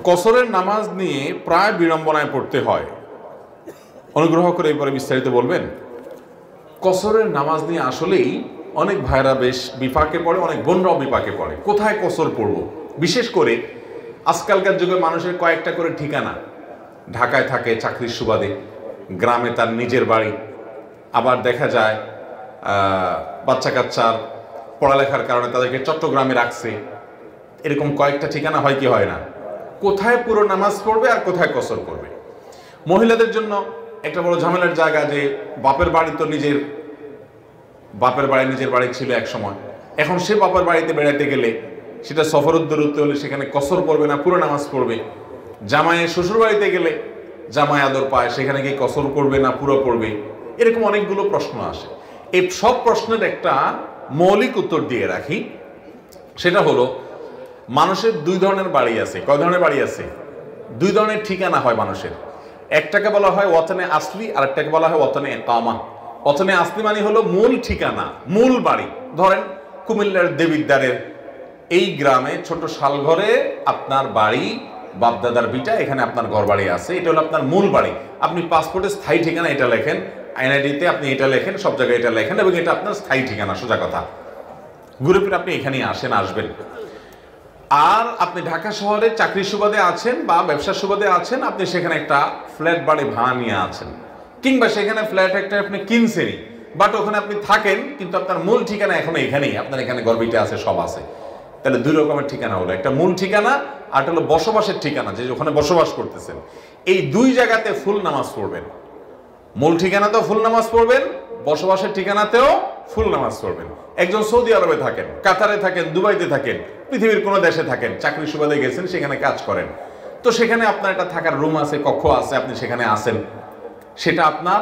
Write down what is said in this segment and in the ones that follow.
কসরের নামাজ নিয়ে প্রায় বিড়ম্বনায় পড়তে হয়, অনুগ্রহ করে এরপরে বিস্তারিত বলবেন। কসরের নামাজ নিয়ে আসলেই অনেক ভাইরা বেশ বিপাকে পড়ে, অনেক বোনরাও বিপাকে পড়ে। কোথায় কসর পড়ব? বিশেষ করে আজকালকার যুগে মানুষের কয়েকটা করে ঠিকানা, ঢাকায় থাকে চাকরির সুবাদে, গ্রামে তার নিজের বাড়ি, আবার দেখা যায় বাচ্চা কাচ্চার পড়ালেখার কারণে তাদেরকে চট্টগ্রামে রাখছে। এরকম কয়েকটা ঠিকানা হয় কি হয় না? কোথায় পুরো নামাজ পড়বে আর কোথায় কসর করবে? মহিলাদের জন্য একটা বড় ঝামেলার জায়গা যে বাপের বাড়ি তো নিজের বাড়ি ছিল এক সময়, এখন সে বাপের বাড়িতে বেড়াতে গেলে সেটা সফরোদ্দূরত্ব হলে সেখানে কসর পড়বে না পুরো নামাজ পড়বে। জামাইয়ের শ্বশুর বাড়িতে গেলে জামাই আদর পায়, সেখানে গিয়ে কসর করবে না পুরো পড়বে। এরকম অনেকগুলো প্রশ্ন আসে। এই সব প্রশ্নের একটা মৌলিক উত্তর দিয়ে রাখি, সেটা হলো মানুষের দুই ধরনের বাড়ি আছে। কয় ধরনের বাড়ি আছে? দুই ধরনের ঠিকানা হয় মানুষের। একটাকে বলা হয় ওয়াতনে আসলি, আর একটাকে বলা হয় ওয়াতনে ইকামা। ওয়াতনে আসলি মানে হলো মূল ঠিকানা, মূল বাড়ি। ধরেন কুমিল্লার দেবিদ্বারের এই গ্রামে ছোট শালঘরে আপনার বাড়ি, বাপদাদার ভিটা, এখানে আপনার ঘর বাড়ি আছে, এটা হলো আপনার মূল বাড়ি। আপনি পাসপোর্টে স্থায়ী ঠিকানা এটা লেখেন, এনআইডিতে আপনি এটা লেখেন, সব জায়গায় এটা লেখেন, এবং এটা আপনার স্থায়ী ঠিকানা। সোজা কথা, ঘুরে ফিরে আপনি এখানেই আসবেন। আর আপনি ঢাকা শহরে চাকরির সুবাদে আছেন বা ব্যবসার সুবাদে আছেন, আপনি সেখানে একটা ফ্ল্যাট বাড়ি ভাড়া নিয়ে আছেন, কিংবা সেখানে ফ্ল্যাট একটা আপনি কিনছেনই, বাট ওখানে আপনি থাকেন, কিন্তু আপনার মূল ঠিকানা এখন এখানেই, আপনার এখানে গর্বিতে আছে, সব আছে। তাহলে দুই রকমের ঠিকানা হলো, একটা মূল ঠিকানা আর হলো বসবাসের ঠিকানা, যে ওখানে বসবাস করতেছেন। এই দুই জায়গাতে ফুল নামাজ পড়বেন। মূল ঠিকানাতেও ফুল নামাজ পড়বেন, বসবাসের ঠিকানাতেও ফুল নামাজ পড়বেন। একজন সৌদি আরবে থাকেন, কাতারে থাকেন, দুবাইতে থাকেন, পৃথিবীর কোনো দেশে থাকেন, চাকরির সুবাদে গেছেন, সেখানে কাজ করেন, তো সেখানে আপনার একটা থাকার রুম আছে, কক্ষ আছে, আপনি সেখানে আসেন, সেটা আপনার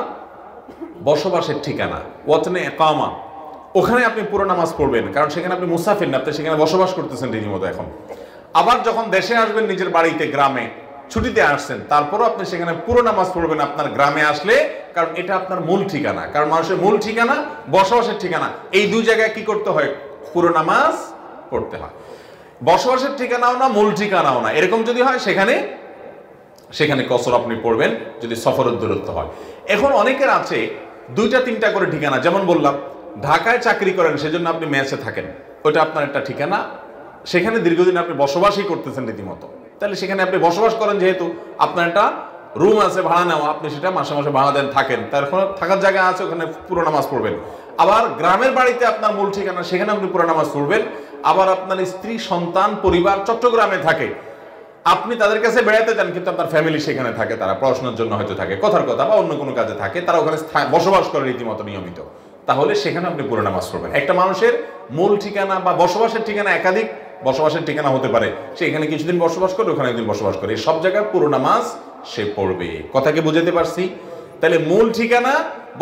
বসবাসের ঠিকানা, ওয়াতনে ইকামা। ওখানে আপনি পুরো নামাজ পড়বেন, কারণ সেখানে আপনি মুসাফির না, আপনি সেখানে বসবাস করতেছেন রীতিমতো এখন। আবার যখন দেশে আসবেন, নিজের বাড়িতে, গ্রামে ছুটিতে আসছেন, তারপরও আপনি সেখানে পুরো নামাজ পড়বেন আপনার গ্রামে আসলে, কারণ এটা আপনার মূল ঠিকানা। কারণ মানুষের মূল ঠিকানা, বসবাসের ঠিকানা, এই দুই জায়গায় কি করতে হয়? পুরো নামাজ পড়তে হয়। বসবাসের ঠিকানাও না, মূল ঠিকানাও না, এরকম যদি হয় সেখানে কসর আপনি পড়বেন, যদি সফরের দূরত্ব হয়। এখন অনেকের আছে দুইটা তিনটা করে ঠিকানা। যেমন বললাম, ঢাকায় চাকরি করেন, সেজন্য আপনি মেসে থাকেন, ওটা আপনার একটা ঠিকানা, সেখানে দীর্ঘদিন আপনি বসবাসই করতেছেন রীতিমতো। তাহলে সেখানে আপনি বসবাস করেন, যেহেতু আপনার একটা রুম আছে ভাড়া নেওয়া, আপনি সেটা মাসে মাসে ভাড়া দেন, থাকেন, তার থাকার জায়গা আছে, ওখানে পুরো নামাজ পড়বেন। আবার গ্রামের বাড়িতে আপনার মূল ঠিকানা, সেখানে আপনি পুরো নামাজ পড়বেন। আবার আপনার স্ত্রী, সন্তান, পরিবার চট্টগ্রামে থাকে, আপনি তাদের কাছে বেড়াতে যান, কিন্তু আপনার ফ্যামিলি সেখানে থাকে, তারা পড়াশোনার জন্য হয়তো থাকে, কথার কথা, বা অন্য কোনো কাজে থাকে, তারা ওখানে বসবাস করে রীতিমতো নিয়মিত, তাহলে সেখানে আপনি পুরো নামাজ পড়বেন। একটা মানুষের মূল ঠিকানা বা বসবাসের ঠিকানা একাধিক বসবাসের ঠিকানা হতে পারে, সে এখানে কিছুদিন বসবাস করে, ওখানে একদিন বসবাস করে, সব জায়গায় পুরো নামাজ সে পড়বে। কথা কি বুঝাতে পারছি? তাহলে মূল ঠিকানা,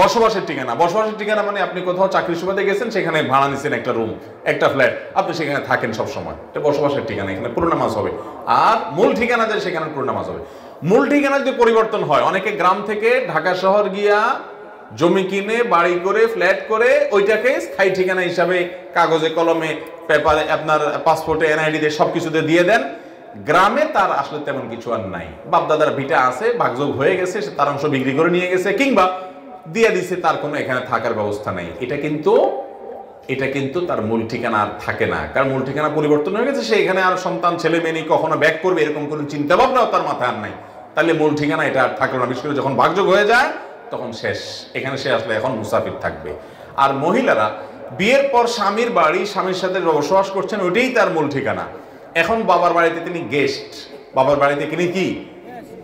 বসবাসের ঠিকানা। বসবাসের ঠিকানা মানে আপনি কোথাও চাকরি সুবাদে গেছেন, সেখানে ভাড়া নিচ্ছেন একটা রুম, একটা ফ্ল্যাট, আপনি সেখানে থাকেন সব সময়, এটা বসবাসের ঠিকানা, এখানে পুরো নামাজ হবে। আর মূল ঠিকানা যে, সেখানে পুরো নামাজ হবে। মূল ঠিকানা যদি পরিবর্তন হয়, অনেকে গ্রাম থেকে ঢাকা শহর গিয়া জমি কিনে, বাড়ি করে, ফ্ল্যাট করে, ওইটাকে স্থায়ী ঠিকানা হিসাবে কাগজে কলমে, পেপারে, আপনার পাসপোর্টে, এনআইডিতে সবকিছুতে দিয়ে দেন। গ্রামে তার আসলে তেমন কিছু আর নাই, বাপদাদার ভিটা আছে, ভাগযোগ হয়ে গেছে, সে তার অংশ বিক্রি করে নিয়ে গেছে, কিংবা দিয়ে দিছে, তার কোনো এখানে থাকার ব্যবস্থা নেই। এটা কিন্তু তার মূল ঠিকানা আর থাকে না, কারণ মূল ঠিকানা পরিবর্তন হয়ে গেছে, সে এখানে আর সন্তান, ছেলে মেয়ে কখনো ব্যাক করবে, এরকম কোনো চিন্তা ভাবনাও তার মাথায় আর নাই। তাহলে মূল ঠিকানা এটা আর থাকলো না। বিশেষ করে যখন ভাগযোগ হয়ে যায়, তখন শেষ, এখানে সে আসলে এখন মুসাফির থাকবে। আর মহিলারা বিয়ের পর স্বামীর বাড়ি, স্বামীর সাথে বসবাস করছেন, ওইটাই তার মূল ঠিকানা। এখন বাবার বাড়িতে তিনি গেস্ট, বাবার বাড়িতে তিনি কি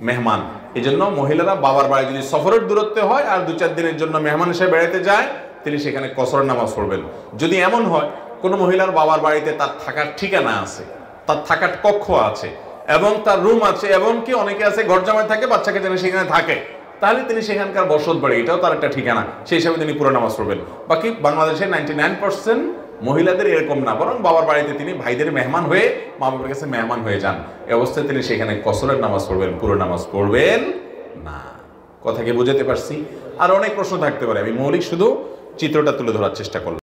মেহমান। এই জন্য মহিলারা বাবার বাড়ি যদি সফরের দূরত্বে হয় আর 2-4 দিনের জন্য মেহমান হিসেবে বেড়াতে যায়, তিনি সেখানে কসরের নামাজ পড়বেন। যদি এমন হয় কোনো মহিলার বাবার বাড়িতে তার থাকার ঠিকানা আছে, তার থাকার কক্ষ আছে, এবং তার রুম আছে, এবং কি অনেকে আছে ঘর জামাই থাকে, বাচ্চাকে যেন সেখানে থাকে, তাহলে তিনি সেখানকার বসত বাড়ি, এটাও তার একটা ঠিকানা, সেই হিসাবে তিনি পুরো নামাজ পড়বেন। বাকি বাংলাদেশের 99% মহিলাদের এরকম না, বরং বাবার বাড়িতে তিনি ভাইদের মেহমান হয়ে, মা বাবার কাছে মেহমান হয়ে যান, এই অবস্থায় তিনি সেখানে কসরের নামাজ পড়বেন, পুরো নামাজ পড়বেন না। কথা কি বুঝাতে পারছি? আর অনেক প্রশ্ন থাকতে পারে, আমি মৌলিক শুধু চিত্রটা তুলে ধরার চেষ্টা করলাম।